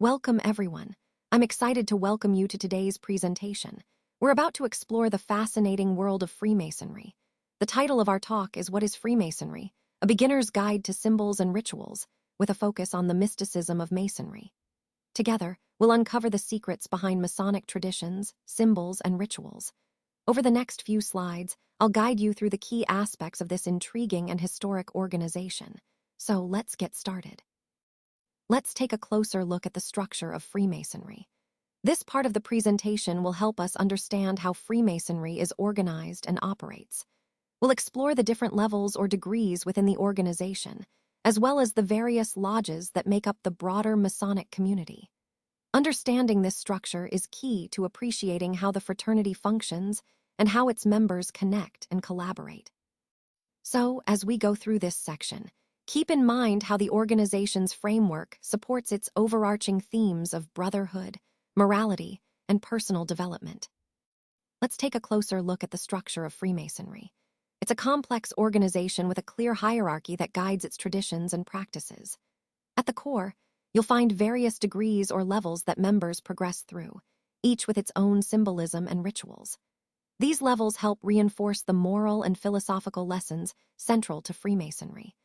Welcome, everyone. I'm excited to welcome you to today's presentation. We're about to explore the fascinating world of Freemasonry. The title of our talk is What is Freemasonry? A Beginner's Guide to Symbols and Rituals, with a focus on the mysticism of Masonry. Together, we'll uncover the secrets behind Masonic traditions, symbols, and rituals. Over the next few slides, I'll guide you through the key aspects of this intriguing and historic organization. So let's get started. Let's take a closer look at the structure of Freemasonry. This part of the presentation will help us understand how Freemasonry is organized and operates. We'll explore the different levels or degrees within the organization, as well as the various lodges that make up the broader Masonic community. Understanding this structure is key to appreciating how the fraternity functions and how its members connect and collaborate. So, as we go through this section, keep in mind how the organization's framework supports its overarching themes of brotherhood, morality, and personal development. Let's take a closer look at the structure of Freemasonry. It's a complex organization with a clear hierarchy that guides its traditions and practices. At the core, you'll find various degrees or levels that members progress through, each with its own symbolism and rituals. These levels help reinforce the moral and philosophical lessons central to Freemasonry.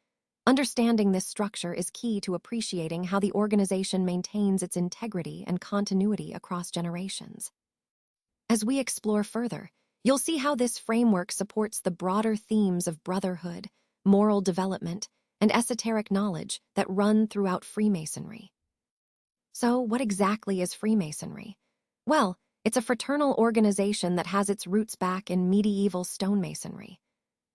Understanding this structure is key to appreciating how the organization maintains its integrity and continuity across generations. As we explore further, you'll see how this framework supports the broader themes of brotherhood, moral development, and esoteric knowledge that run throughout Freemasonry. So, what exactly is Freemasonry? Well, it's a fraternal organization that has its roots back in medieval stonemasonry.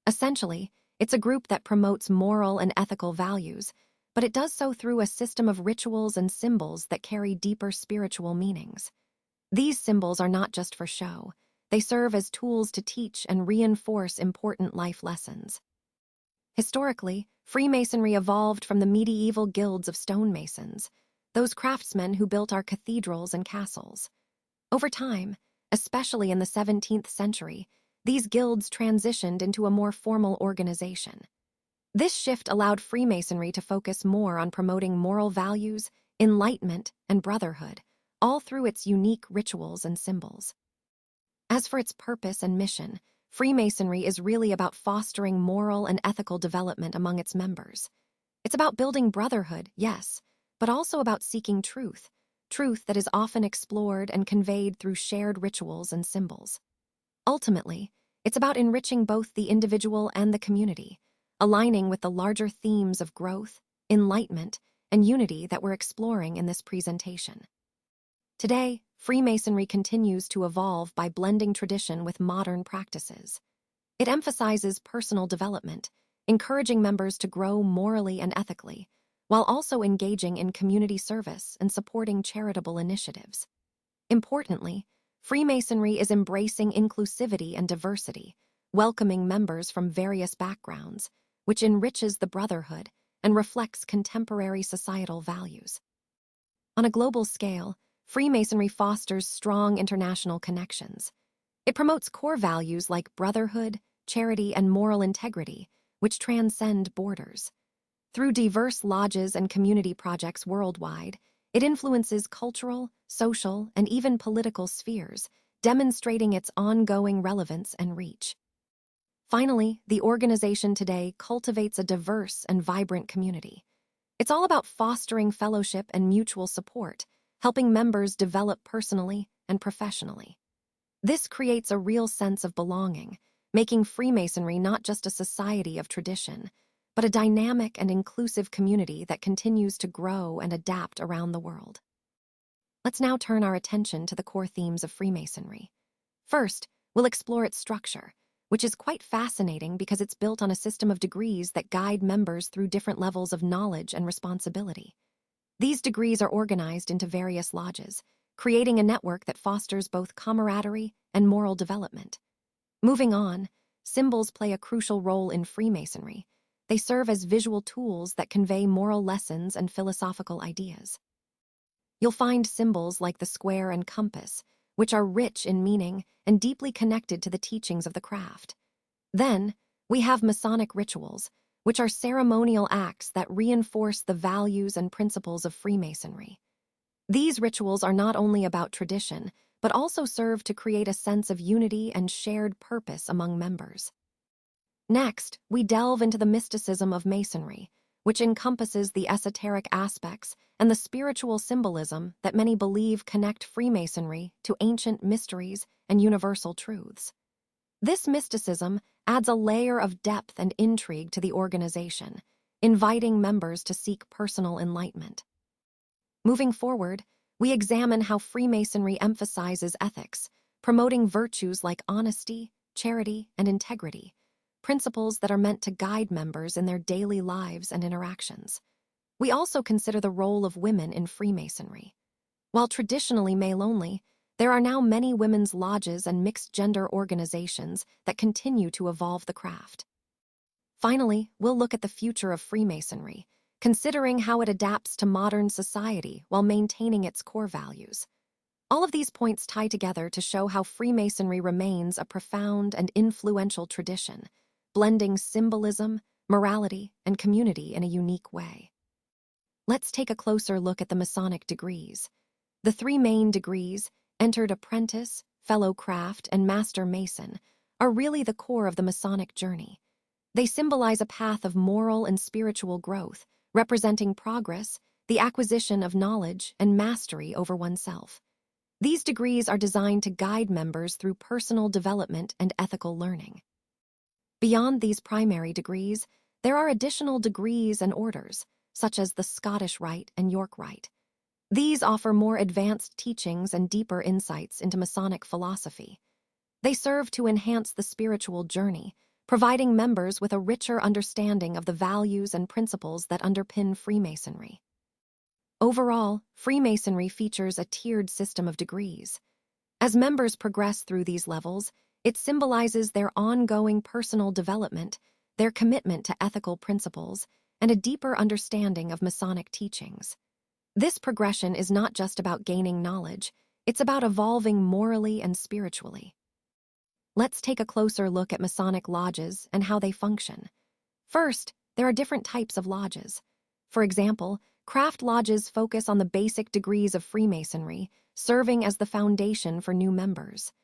Essentially, it's a group that promotes moral and ethical values, but it does so through a system of rituals and symbols that carry deeper spiritual meanings. These symbols are not just for show. They serve as tools to teach and reinforce important life lessons. Historically, Freemasonry evolved from the medieval guilds of stonemasons, those craftsmen who built our cathedrals and castles. Over time, especially in the 17th century, these guilds transitioned into a more formal organization. This shift allowed Freemasonry to focus more on promoting moral values, enlightenment, and brotherhood, all through its unique rituals and symbols. As for its purpose and mission, Freemasonry is really about fostering moral and ethical development among its members. It's about building brotherhood, yes, but also about seeking truth that is often explored and conveyed through shared rituals and symbols. Ultimately, it's about enriching both the individual and the community, aligning with the larger themes of growth, enlightenment, and unity that we're exploring in this presentation. Today, Freemasonry continues to evolve by blending tradition with modern practices. It emphasizes personal development, encouraging members to grow morally and ethically, while also engaging in community service and supporting charitable initiatives. Importantly, Freemasonry is embracing inclusivity and diversity, welcoming members from various backgrounds, which enriches the brotherhood and reflects contemporary societal values. On a global scale, Freemasonry fosters strong international connections. It promotes core values like brotherhood, charity, and moral integrity, which transcend borders. Through diverse lodges and community projects worldwide, it influences cultural, social, and even political spheres, demonstrating its ongoing relevance and reach. Finally, the organization today cultivates a diverse and vibrant community. It's all about fostering fellowship and mutual support, helping members develop personally and professionally. This creates a real sense of belonging, making Freemasonry not just a society of tradition, but a dynamic and inclusive community that continues to grow and adapt around the world. Let's now turn our attention to the core themes of Freemasonry. First, we'll explore its structure, which is quite fascinating because it's built on a system of degrees that guide members through different levels of knowledge and responsibility. These degrees are organized into various lodges, creating a network that fosters both camaraderie and moral development. Moving on, symbols play a crucial role in Freemasonry. They serve as visual tools that convey moral lessons and philosophical ideas. You'll find symbols like the square and compass, which are rich in meaning and deeply connected to the teachings of the craft. Then, we have Masonic rituals, which are ceremonial acts that reinforce the values and principles of Freemasonry. These rituals are not only about tradition, but also serve to create a sense of unity and shared purpose among members. Next, we delve into the mysticism of Masonry, which encompasses the esoteric aspects and the spiritual symbolism that many believe connect Freemasonry to ancient mysteries and universal truths. This mysticism adds a layer of depth and intrigue to the organization, inviting members to seek personal enlightenment. Moving forward, we examine how Freemasonry emphasizes ethics, promoting virtues like honesty, charity, and integrity, principles that are meant to guide members in their daily lives and interactions. We also consider the role of women in Freemasonry. While traditionally male-only, there are now many women's lodges and mixed-gender organizations that continue to evolve the craft. Finally, we'll look at the future of Freemasonry, considering how it adapts to modern society while maintaining its core values. All of these points tie together to show how Freemasonry remains a profound and influential tradition, blending symbolism, morality, and community in a unique way. Let's take a closer look at the Masonic degrees. The three main degrees, Entered Apprentice, Fellow Craft, and Master Mason, are really the core of the Masonic journey. They symbolize a path of moral and spiritual growth, representing progress, the acquisition of knowledge, and mastery over oneself. These degrees are designed to guide members through personal development and ethical learning. Beyond these primary degrees, there are additional degrees and orders, such as the Scottish Rite and York Rite. These offer more advanced teachings and deeper insights into Masonic philosophy. They serve to enhance the spiritual journey, providing members with a richer understanding of the values and principles that underpin Freemasonry. Overall, Freemasonry features a tiered system of degrees. As members progress through these levels, it symbolizes their ongoing personal development, their commitment to ethical principles, and a deeper understanding of Masonic teachings. This progression is not just about gaining knowledge, it's about evolving morally and spiritually. Let's take a closer look at Masonic lodges and how they function. First, there are different types of lodges. For example, craft lodges focus on the basic degrees of Freemasonry, serving as the foundation for new members.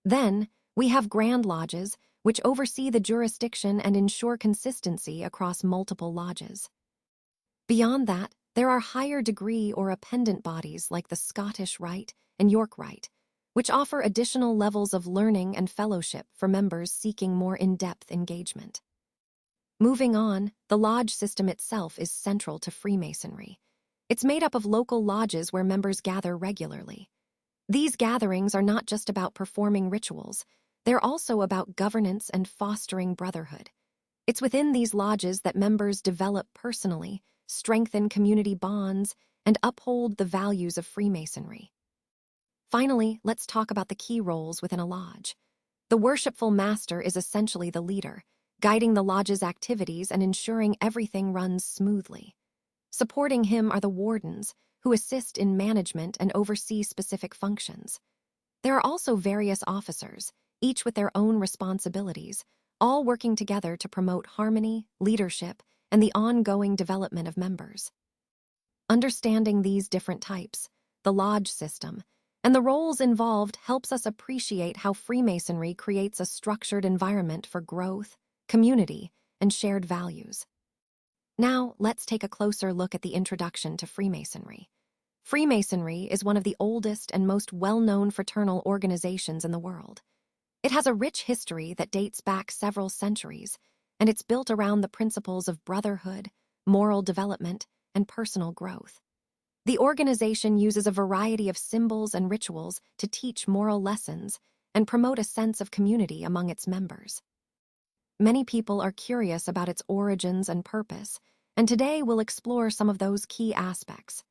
Then, we have Grand Lodges, which oversee the jurisdiction and ensure consistency across multiple lodges. Beyond that, there are higher degree or appendant bodies like the Scottish Rite and York Rite, which offer additional levels of learning and fellowship for members seeking more in-depth engagement. Moving on, the lodge system itself is central to Freemasonry. It's made up of local lodges where members gather regularly. These gatherings are not just about performing rituals, they're also about governance and fostering brotherhood. It's within these lodges that members develop personally, strengthen community bonds, and uphold the values of Freemasonry. Finally, let's talk about the key roles within a lodge. The worshipful master is essentially the leader, guiding the lodge's activities and ensuring everything runs smoothly. Supporting him are the wardens, who assist in management and oversee specific functions. There are also various officers, each with their own responsibilities, all working together to promote harmony, leadership, and the ongoing development of members. Understanding these different types, the lodge system, and the roles involved helps us appreciate how Freemasonry creates a structured environment for growth, community, and shared values. Now, let's take a closer look at the introduction to Freemasonry. Freemasonry is one of the oldest and most well-known fraternal organizations in the world. It has a rich history that dates back several centuries, and it's built around the principles of brotherhood, moral development, and personal growth. The organization uses a variety of symbols and rituals to teach moral lessons and promote a sense of community among its members. Many people are curious about its origins and purpose, and today we'll explore some of those key aspects.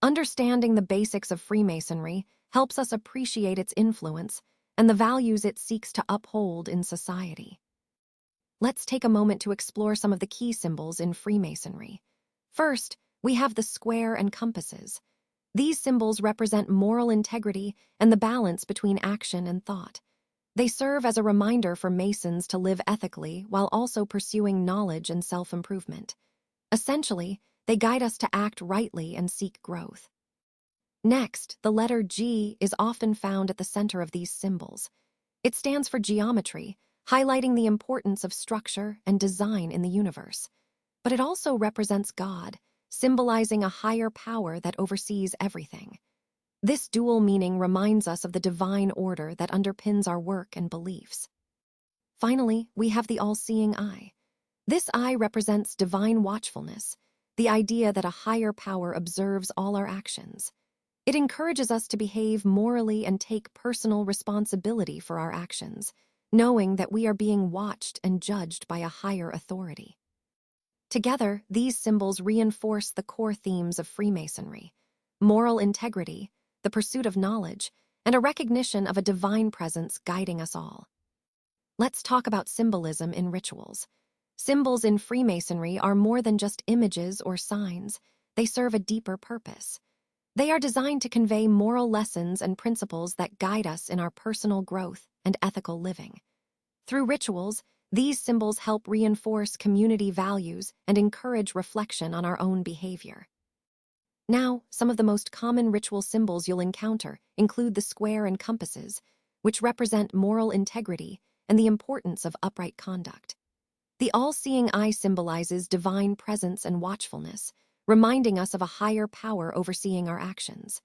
Understanding the basics of Freemasonry helps us appreciate its influence and the values it seeks to uphold in society. Let's take a moment to explore some of the key symbols in Freemasonry. First, we have the square and compasses. These symbols represent moral integrity and the balance between action and thought. They serve as a reminder for Masons to live ethically while also pursuing knowledge and self-improvement. Essentially, they guide us to act rightly and seek growth. Next, the letter G is often found at the center of these symbols. It stands for geometry, highlighting the importance of structure and design in the universe. But it also represents God, symbolizing a higher power that oversees everything. This dual meaning reminds us of the divine order that underpins our work and beliefs. Finally, we have the all-seeing eye. This eye represents divine watchfulness, the idea that a higher power observes all our actions. It encourages us to behave morally and take personal responsibility for our actions, knowing that we are being watched and judged by a higher authority. Together, these symbols reinforce the core themes of Freemasonry: moral integrity, the pursuit of knowledge, and a recognition of a divine presence guiding us all. Let's talk about symbolism in rituals. Symbols in Freemasonry are more than just images or signs. They serve a deeper purpose. They are designed to convey moral lessons and principles that guide us in our personal growth and ethical living. Through rituals, these symbols help reinforce community values and encourage reflection on our own behavior. Now, some of the most common ritual symbols you'll encounter include the square and compasses, which represent moral integrity and the importance of upright conduct. The all-seeing eye symbolizes divine presence and watchfulness, reminding us of a higher power overseeing our actions.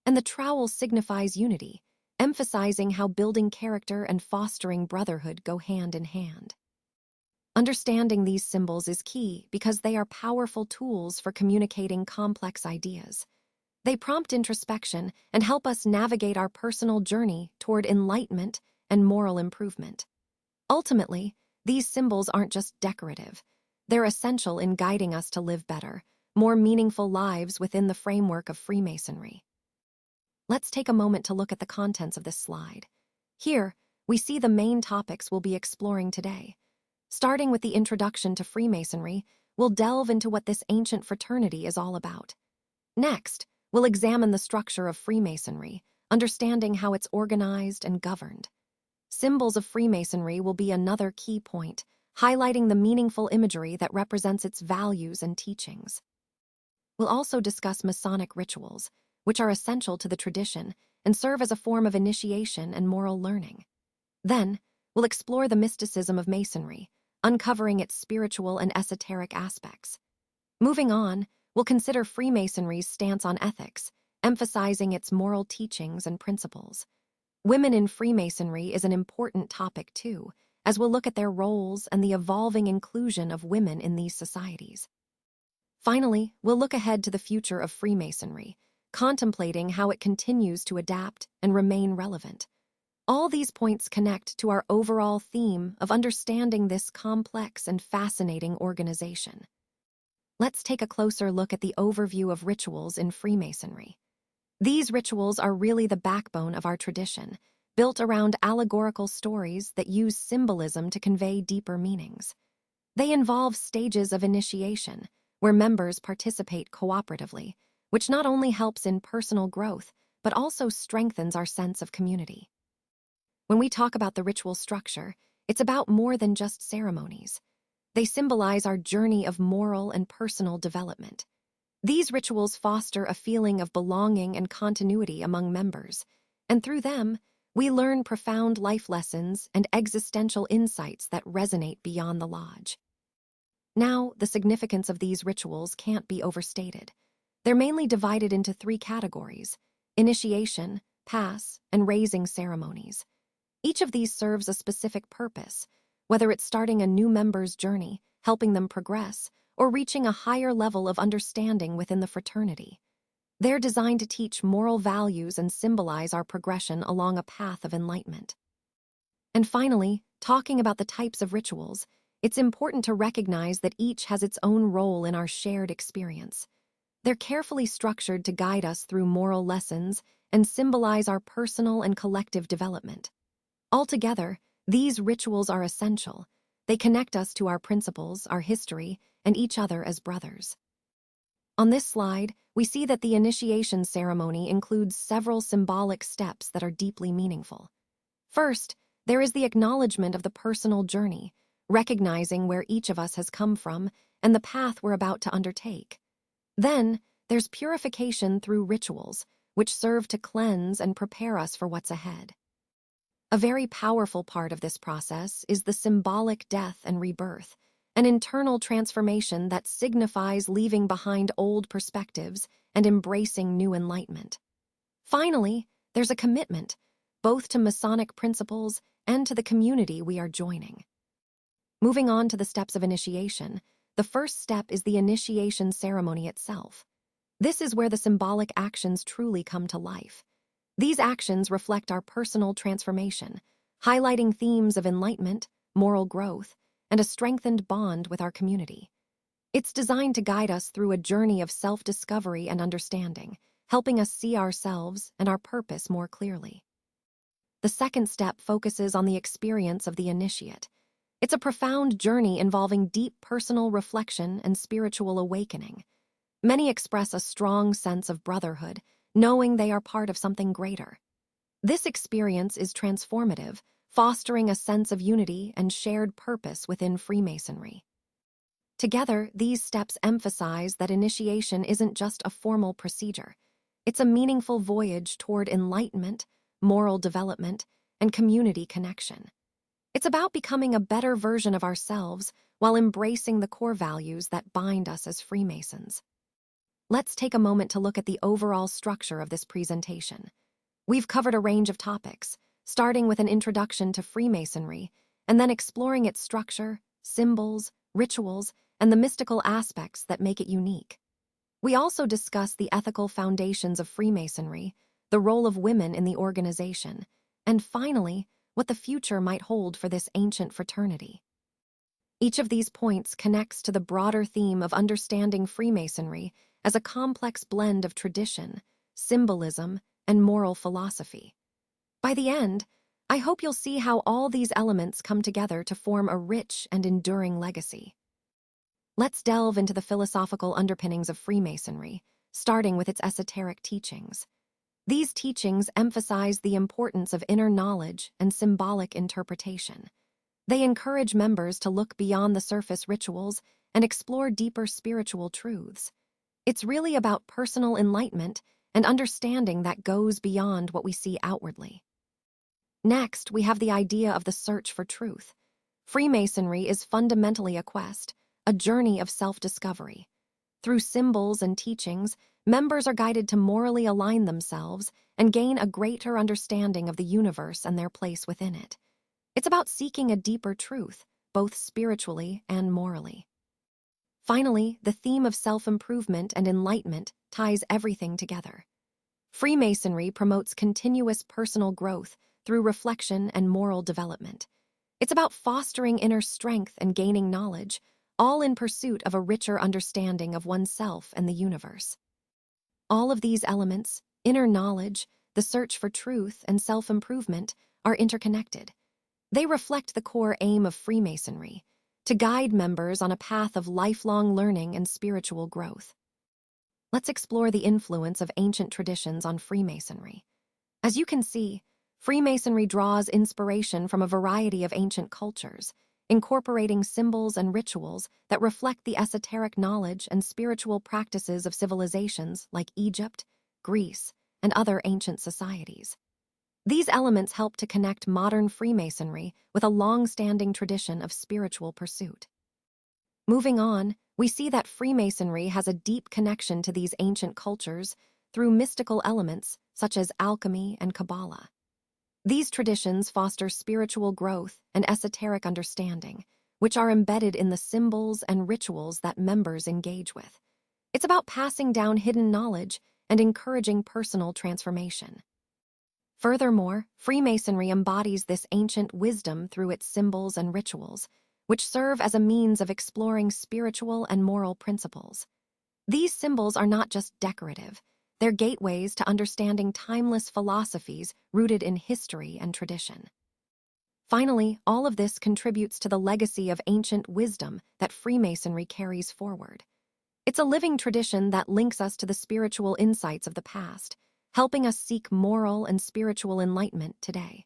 And the trowel signifies unity, emphasizing how building character and fostering brotherhood go hand in hand. Understanding these symbols is key because they are powerful tools for communicating complex ideas. They prompt introspection and help us navigate our personal journey toward enlightenment and moral improvement. Ultimately, these symbols aren't just decorative. They're essential in guiding us to live better, more meaningful lives within the framework of Freemasonry. Let's take a moment to look at the contents of this slide. Here, we see the main topics we'll be exploring today. Starting with the introduction to Freemasonry, we'll delve into what this ancient fraternity is all about. Next, we'll examine the structure of Freemasonry, understanding how it's organized and governed. Symbols of Freemasonry will be another key point, highlighting the meaningful imagery that represents its values and teachings. We'll also discuss Masonic rituals, which are essential to the tradition and serve as a form of initiation and moral learning. Then, we'll explore the mysticism of Masonry, uncovering its spiritual and esoteric aspects. Moving on, we'll consider Freemasonry's stance on ethics, emphasizing its moral teachings and principles. Women in Freemasonry is an important topic too, as we'll look at their roles and the evolving inclusion of women in these societies. Finally, we'll look ahead to the future of Freemasonry, contemplating how it continues to adapt and remain relevant. All these points connect to our overall theme of understanding this complex and fascinating organization. Let's take a closer look at the overview of rituals in Freemasonry. These rituals are really the backbone of our tradition, built around allegorical stories that use symbolism to convey deeper meanings. They involve stages of initiation, where members participate cooperatively, which not only helps in personal growth, but also strengthens our sense of community. When we talk about the ritual structure, it's about more than just ceremonies. They symbolize our journey of moral and personal development. These rituals foster a feeling of belonging and continuity among members, and through them, we learn profound life lessons and existential insights that resonate beyond the lodge. Now, the significance of these rituals can't be overstated. They're mainly divided into 3 categories: initiation, pass, and raising ceremonies. Each of these serves a specific purpose, whether it's starting a new member's journey, helping them progress, or reaching a higher level of understanding within the fraternity. They're designed to teach moral values and symbolize our progression along a path of enlightenment. And finally, talking about the types of rituals, it's important to recognize that each has its own role in our shared experience. They're carefully structured to guide us through moral lessons and symbolize our personal and collective development. Altogether, these rituals are essential. They connect us to our principles, our history, and each other as brothers. On this slide, we see that the initiation ceremony includes several symbolic steps that are deeply meaningful. First, there is the acknowledgement of the personal journey, recognizing where each of us has come from and the path we're about to undertake. Then, there's purification through rituals, which serve to cleanse and prepare us for what's ahead. A very powerful part of this process is the symbolic death and rebirth, an internal transformation that signifies leaving behind old perspectives and embracing new enlightenment. Finally, there's a commitment, both to Masonic principles and to the community we are joining. Moving on to the steps of initiation, the first step is the initiation ceremony itself. This is where the symbolic actions truly come to life. These actions reflect our personal transformation, highlighting themes of enlightenment, moral growth, and a strengthened bond with our community. It's designed to guide us through a journey of self-discovery and understanding, helping us see ourselves and our purpose more clearly. The second step focuses on the experience of the initiate. It's a profound journey involving deep personal reflection and spiritual awakening. Many express a strong sense of brotherhood, knowing they are part of something greater. This experience is transformative, fostering a sense of unity and shared purpose within Freemasonry. Together, these steps emphasize that initiation isn't just a formal procedure. It's a meaningful voyage toward enlightenment, moral development, and community connection. It's about becoming a better version of ourselves while embracing the core values that bind us as Freemasons. Let's take a moment to look at the overall structure of this presentation. We've covered a range of topics, starting with an introduction to Freemasonry, and then exploring its structure, symbols, rituals, and the mystical aspects that make it unique. We also discuss the ethical foundations of Freemasonry, the role of women in the organization, and finally, what the future might hold for this ancient fraternity. Each of these points connects to the broader theme of understanding Freemasonry as a complex blend of tradition, symbolism, and moral philosophy. By the end, I hope you'll see how all these elements come together to form a rich and enduring legacy. Let's delve into the philosophical underpinnings of Freemasonry, starting with its esoteric teachings. These teachings emphasize the importance of inner knowledge and symbolic interpretation. They encourage members to look beyond the surface rituals and explore deeper spiritual truths. It's really about personal enlightenment and understanding that goes beyond what we see outwardly. Next, we have the idea of the search for truth. Freemasonry is fundamentally a quest, a journey of self-discovery. Through symbols and teachings, members are guided to morally align themselves and gain a greater understanding of the universe and their place within it. It's about seeking a deeper truth, both spiritually and morally. Finally, the theme of self-improvement and enlightenment ties everything together. Freemasonry promotes continuous personal growth through reflection and moral development. It's about fostering inner strength and gaining knowledge, all in pursuit of a richer understanding of oneself and the universe. All of these elements, inner knowledge, the search for truth, and self-improvement, are interconnected. They reflect the core aim of Freemasonry, to guide members on a path of lifelong learning and spiritual growth. Let's explore the influence of ancient traditions on Freemasonry. As you can see, Freemasonry draws inspiration from a variety of ancient cultures, incorporating symbols and rituals that reflect the esoteric knowledge and spiritual practices of civilizations like Egypt, Greece, and other ancient societies. These elements help to connect modern Freemasonry with a long-standing tradition of spiritual pursuit. Moving on, we see that Freemasonry has a deep connection to these ancient cultures through mystical elements such as alchemy and Kabbalah. These traditions foster spiritual growth and esoteric understanding, which are embedded in the symbols and rituals that members engage with. It's about passing down hidden knowledge and encouraging personal transformation. Furthermore, Freemasonry embodies this ancient wisdom through its symbols and rituals, which serve as a means of exploring spiritual and moral principles. These symbols are not just decorative, they're gateways to understanding timeless philosophies rooted in history and tradition. Finally, all of this contributes to the legacy of ancient wisdom that Freemasonry carries forward. It's a living tradition that links us to the spiritual insights of the past, helping us seek moral and spiritual enlightenment today.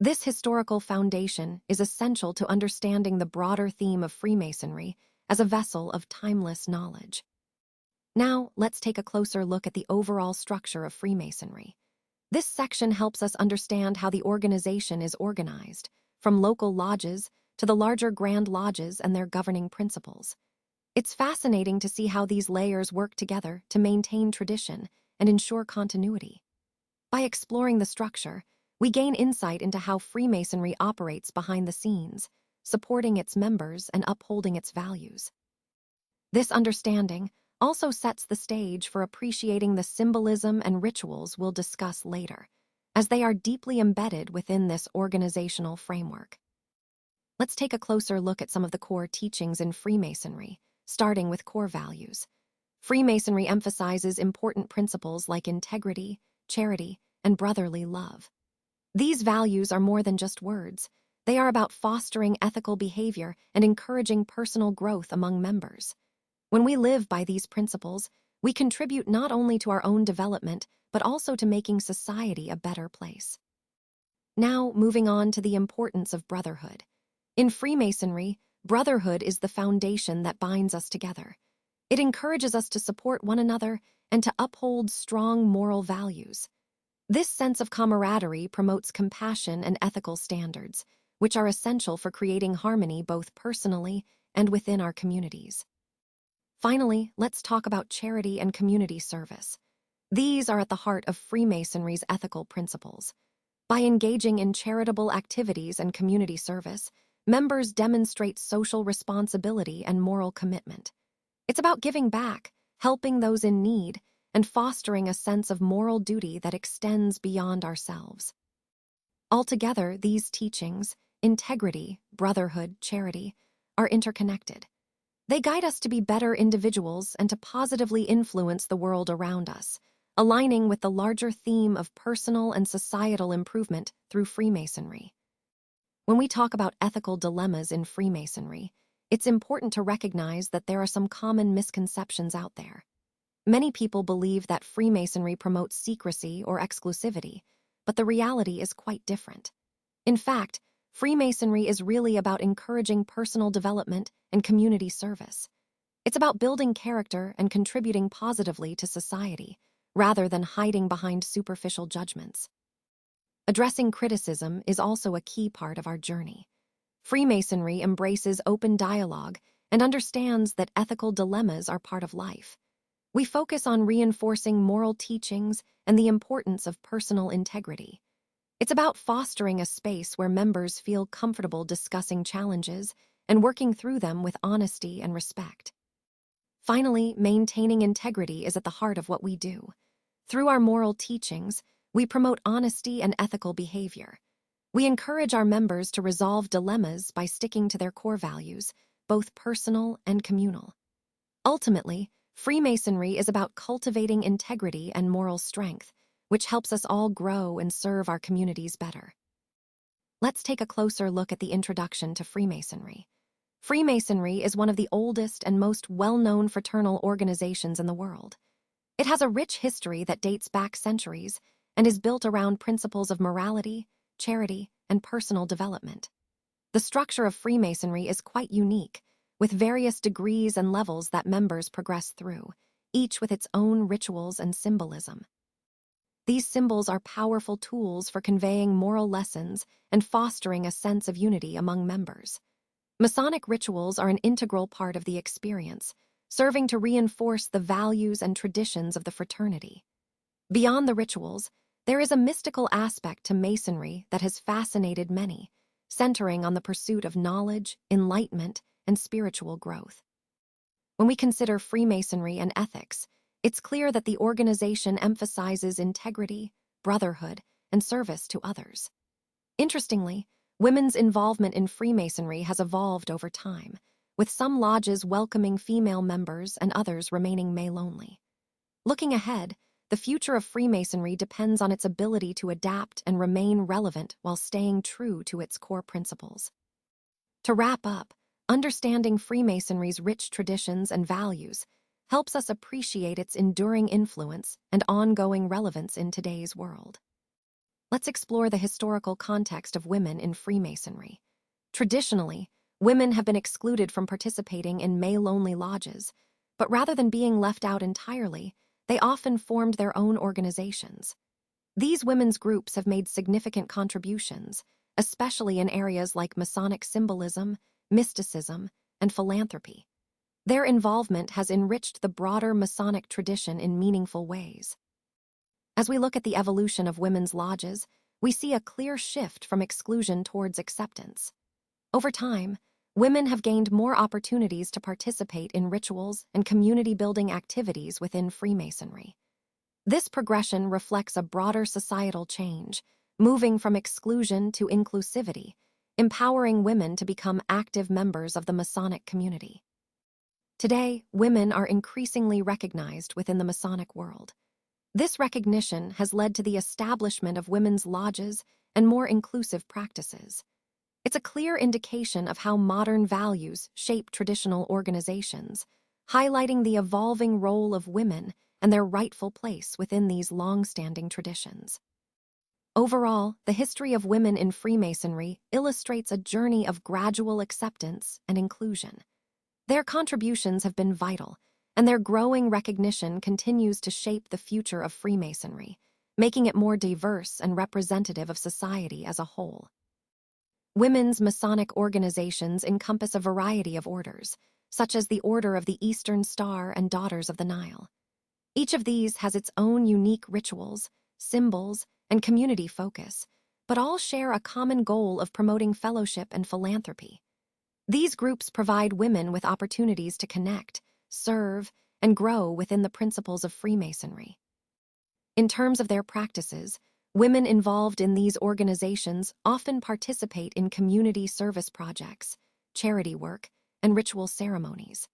This historical foundation is essential to understanding the broader theme of Freemasonry as a vessel of timeless knowledge. Now, let's take a closer look at the overall structure of Freemasonry. This section helps us understand how the organization is organized, from local lodges to the larger grand lodges and their governing principles. It's fascinating to see how these layers work together to maintain tradition and ensure continuity. By exploring the structure, we gain insight into how Freemasonry operates behind the scenes, supporting its members and upholding its values. This understanding also sets the stage for appreciating the symbolism and rituals we'll discuss later, as they are deeply embedded within this organizational framework. Let's take a closer look at some of the core teachings in Freemasonry, starting with core values. Freemasonry emphasizes important principles like integrity, charity, and brotherly love. These values are more than just words. They are about fostering ethical behavior and encouraging personal growth among members. When we live by these principles, we contribute not only to our own development, but also to making society a better place. Now, moving on to the importance of brotherhood. In Freemasonry, brotherhood is the foundation that binds us together. It encourages us to support one another and to uphold strong moral values. This sense of camaraderie promotes compassion and ethical standards, which are essential for creating harmony both personally and within our communities. Finally, let's talk about charity and community service. These are at the heart of Freemasonry's ethical principles. By engaging in charitable activities and community service, members demonstrate social responsibility and moral commitment. It's about giving back, helping those in need, and fostering a sense of moral duty that extends beyond ourselves. Altogether, these teachings, integrity, brotherhood, charity, are interconnected. They guide us to be better individuals and to positively influence the world around us, aligning with the larger theme of personal and societal improvement through Freemasonry. When we talk about ethical dilemmas in Freemasonry, it's important to recognize that there are some common misconceptions out there. Many people believe that Freemasonry promotes secrecy or exclusivity, but the reality is quite different. In fact, Freemasonry is really about encouraging personal development and community service. It's about building character and contributing positively to society, rather than hiding behind superficial judgments. Addressing criticism is also a key part of our journey. Freemasonry embraces open dialogue and understands that ethical dilemmas are part of life. We focus on reinforcing moral teachings and the importance of personal integrity. It's about fostering a space where members feel comfortable discussing challenges and working through them with honesty and respect. Finally, maintaining integrity is at the heart of what we do. Through our moral teachings, we promote honesty and ethical behavior. We encourage our members to resolve dilemmas by sticking to their core values, both personal and communal. Ultimately, Freemasonry is about cultivating integrity and moral strength, which helps us all grow and serve our communities better. Let's take a closer look at the introduction to Freemasonry. Freemasonry is one of the oldest and most well-known fraternal organizations in the world. It has a rich history that dates back centuries and is built around principles of morality, charity, and personal development. The structure of Freemasonry is quite unique, with various degrees and levels that members progress through, each with its own rituals and symbolism. These symbols are powerful tools for conveying moral lessons and fostering a sense of unity among members. Masonic rituals are an integral part of the experience, serving to reinforce the values and traditions of the fraternity. Beyond the rituals, there is a mystical aspect to Masonry that has fascinated many, centering on the pursuit of knowledge, enlightenment, and spiritual growth. When we consider Freemasonry and ethics, it's clear that the organization emphasizes integrity, brotherhood, and service to others. Interestingly, women's involvement in Freemasonry has evolved over time, with some lodges welcoming female members and others remaining male-only. Looking ahead, the future of Freemasonry depends on its ability to adapt and remain relevant while staying true to its core principles. To wrap up, understanding Freemasonry's rich traditions and values helps us appreciate its enduring influence and ongoing relevance in today's world. Let's explore the historical context of women in Freemasonry. Traditionally, women have been excluded from participating in male-only lodges, but rather than being left out entirely, they often formed their own organizations. These women's groups have made significant contributions, especially in areas like Masonic symbolism, mysticism, and philanthropy. Their involvement has enriched the broader Masonic tradition in meaningful ways. As we look at the evolution of women's lodges, we see a clear shift from exclusion towards acceptance. Over time, women have gained more opportunities to participate in rituals and community-building activities within Freemasonry. This progression reflects a broader societal change, moving from exclusion to inclusivity, empowering women to become active members of the Masonic community. Today, women are increasingly recognized within the Masonic world. This recognition has led to the establishment of women's lodges and more inclusive practices. It's a clear indication of how modern values shape traditional organizations, highlighting the evolving role of women and their rightful place within these long-standing traditions. Overall, the history of women in Freemasonry illustrates a journey of gradual acceptance and inclusion. Their contributions have been vital, and their growing recognition continues to shape the future of Freemasonry, making it more diverse and representative of society as a whole. Women's Masonic organizations encompass a variety of orders, such as the Order of the Eastern Star and Daughters of the Nile. Each of these has its own unique rituals, symbols, and community focus, but all share a common goal of promoting fellowship and philanthropy. These groups provide women with opportunities to connect, serve, and grow within the principles of Freemasonry. In terms of their practices, women involved in these organizations often participate in community service projects, charity work, and ritual ceremonies.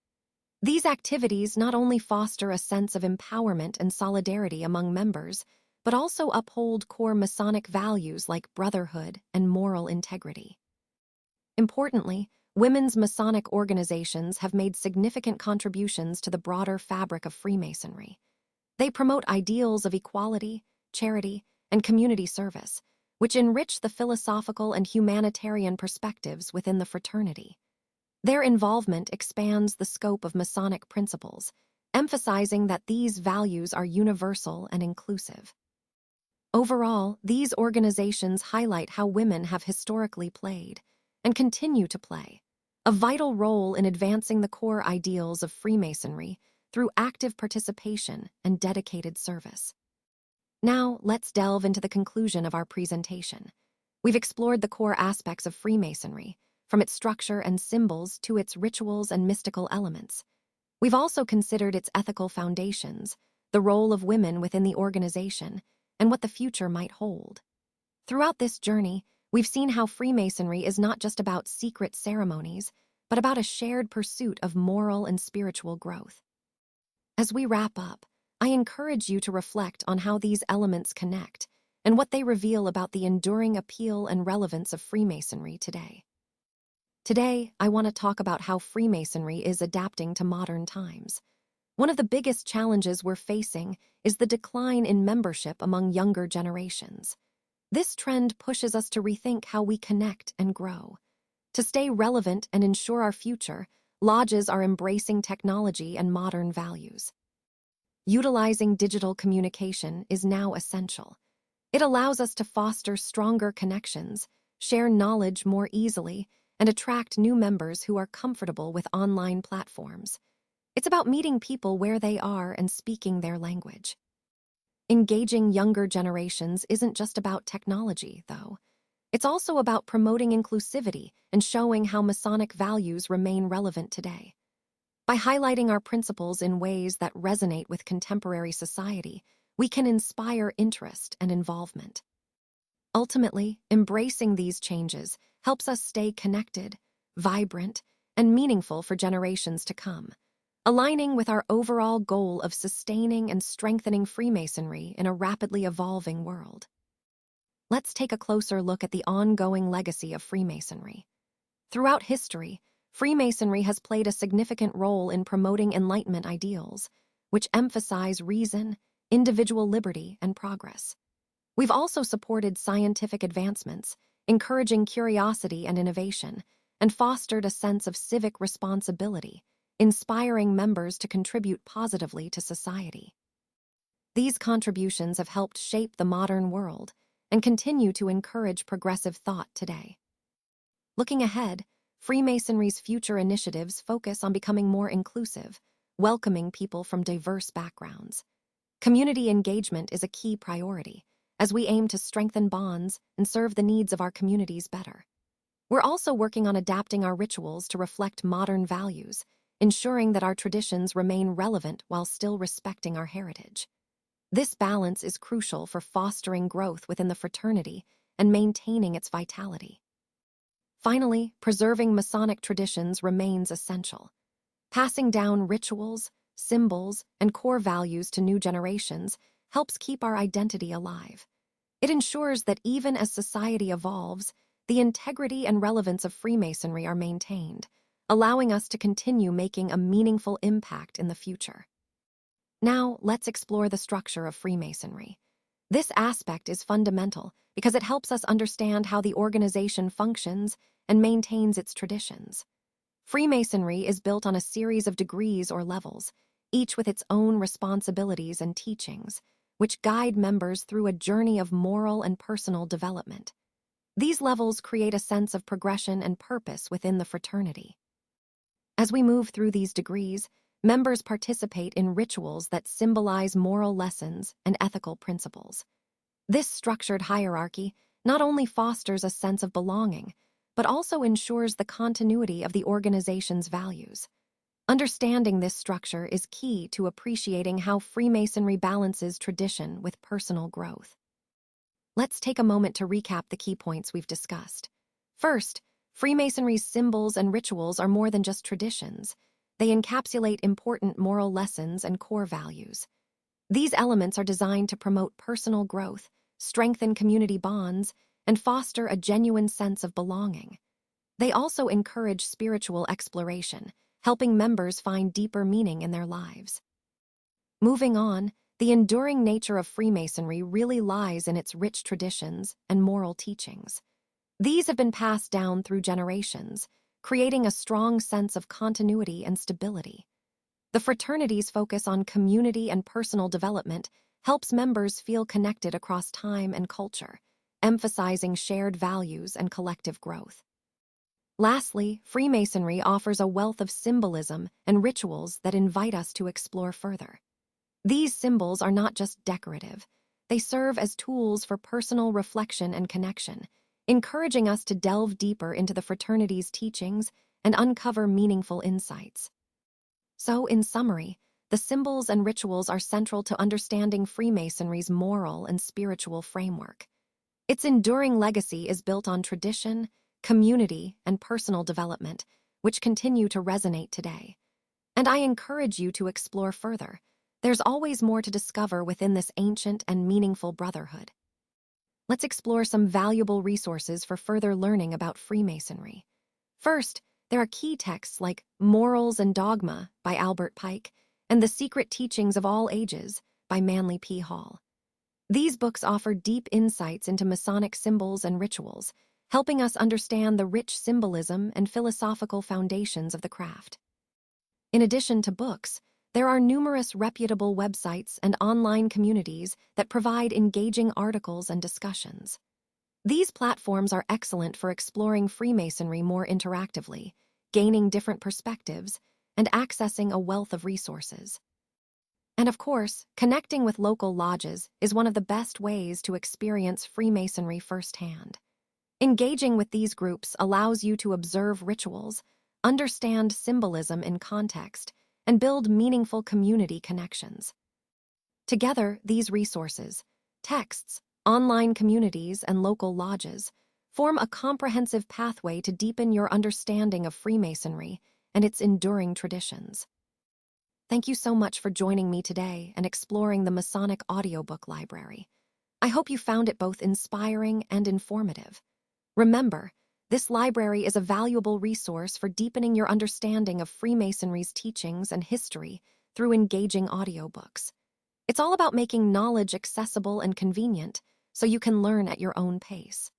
These activities not only foster a sense of empowerment and solidarity among members, but also uphold core Masonic values like brotherhood and moral integrity. Importantly, women's Masonic organizations have made significant contributions to the broader fabric of Freemasonry. They promote ideals of equality, charity, and community service, which enrich the philosophical and humanitarian perspectives within the fraternity. Their involvement expands the scope of Masonic principles, emphasizing that these values are universal and inclusive. Overall, these organizations highlight how women have historically played, and continue to play, a vital role in advancing the core ideals of Freemasonry through active participation and dedicated service. Now, let's delve into the conclusion of our presentation. We've explored the core aspects of Freemasonry, from its structure and symbols to its rituals and mystical elements. We've also considered its ethical foundations, the role of women within the organization, and what the future might hold. Throughout this journey, we've seen how Freemasonry is not just about secret ceremonies, but about a shared pursuit of moral and spiritual growth. As we wrap up, I encourage you to reflect on how these elements connect and what they reveal about the enduring appeal and relevance of Freemasonry today. Today, I want to talk about how Freemasonry is adapting to modern times. One of the biggest challenges we're facing is the decline in membership among younger generations. This trend pushes us to rethink how we connect and grow. To stay relevant and ensure our future, lodges are embracing technology and modern values. Utilizing digital communication is now essential. It allows us to foster stronger connections, share knowledge more easily, and attract new members who are comfortable with online platforms. It's about meeting people where they are and speaking their language. Engaging younger generations isn't just about technology, though. It's also about promoting inclusivity and showing how Masonic values remain relevant today. By highlighting our principles in ways that resonate with contemporary society, we can inspire interest and involvement. Ultimately, embracing these changes helps us stay connected, vibrant, and meaningful for generations to come, aligning with our overall goal of sustaining and strengthening Freemasonry in a rapidly evolving world. Let's take a closer look at the ongoing legacy of Freemasonry. Throughout history, Freemasonry has played a significant role in promoting Enlightenment ideals, which emphasize reason, individual liberty, and progress. We've also supported scientific advancements, encouraging curiosity and innovation, and fostered a sense of civic responsibility, inspiring members to contribute positively to society. These contributions have helped shape the modern world and continue to encourage progressive thought today. Looking ahead, Freemasonry's future initiatives focus on becoming more inclusive, welcoming people from diverse backgrounds. Community engagement is a key priority, as we aim to strengthen bonds and serve the needs of our communities better. We're also working on adapting our rituals to reflect modern values, ensuring that our traditions remain relevant while still respecting our heritage. This balance is crucial for fostering growth within the fraternity and maintaining its vitality. Finally, preserving Masonic traditions remains essential. Passing down rituals, symbols, and core values to new generations helps keep our identity alive. It ensures that even as society evolves, the integrity and relevance of Freemasonry are maintained, allowing us to continue making a meaningful impact in the future. Now, let's explore the structure of Freemasonry. This aspect is fundamental because it helps us understand how the organization functions and maintains its traditions. Freemasonry is built on a series of degrees or levels, each with its own responsibilities and teachings, which guide members through a journey of moral and personal development. These levels create a sense of progression and purpose within the fraternity. As we move through these degrees, members participate in rituals that symbolize moral lessons and ethical principles. This structured hierarchy not only fosters a sense of belonging, but also ensures the continuity of the organization's values. Understanding this structure is key to appreciating how Freemasonry balances tradition with personal growth. Let's take a moment to recap the key points we've discussed. First, Freemasonry's symbols and rituals are more than just traditions. They encapsulate important moral lessons and core values. These elements are designed to promote personal growth, strengthen community bonds, and foster a genuine sense of belonging. They also encourage spiritual exploration, helping members find deeper meaning in their lives. Moving on, the enduring nature of Freemasonry really lies in its rich traditions and moral teachings. These have been passed down through generations, creating a strong sense of continuity and stability. The fraternity's focus on community and personal development helps members feel connected across time and culture, emphasizing shared values and collective growth. Lastly, Freemasonry offers a wealth of symbolism and rituals that invite us to explore further. These symbols are not just decorative. They serve as tools for personal reflection and connection, encouraging us to delve deeper into the fraternity's teachings and uncover meaningful insights. So, in summary, the symbols and rituals are central to understanding Freemasonry's moral and spiritual framework. Its enduring legacy is built on tradition, community, and personal development, which continue to resonate today. And I encourage you to explore further. There's always more to discover within this ancient and meaningful brotherhood. Let's explore some valuable resources for further learning about Freemasonry. First, there are key texts like Morals and Dogma by Albert Pike and The Secret Teachings of All Ages by Manly P. Hall. These books offer deep insights into Masonic symbols and rituals, helping us understand the rich symbolism and philosophical foundations of the craft. In addition to books, there are numerous reputable websites and online communities that provide engaging articles and discussions. These platforms are excellent for exploring Freemasonry more interactively, gaining different perspectives, and accessing a wealth of resources. And of course, connecting with local lodges is one of the best ways to experience Freemasonry firsthand. Engaging with these groups allows you to observe rituals, understand symbolism in context, and build meaningful community connections. Together, these resources, texts, online communities, and local lodges form a comprehensive pathway to deepen your understanding of Freemasonry and its enduring traditions. Thank you so much for joining me today and exploring the Masonic audiobook library. I hope you found it both inspiring and informative. Remember, this library is a valuable resource for deepening your understanding of Freemasonry's teachings and history through engaging audiobooks. It's all about making knowledge accessible and convenient so you can learn at your own pace.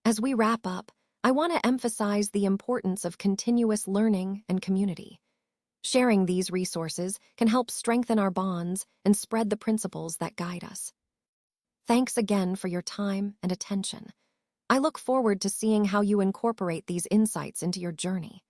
As we wrap up, I want to emphasize the importance of continuous learning and community. Sharing these resources can help strengthen our bonds and spread the principles that guide us. Thanks again for your time and attention. I look forward to seeing how you incorporate these insights into your journey.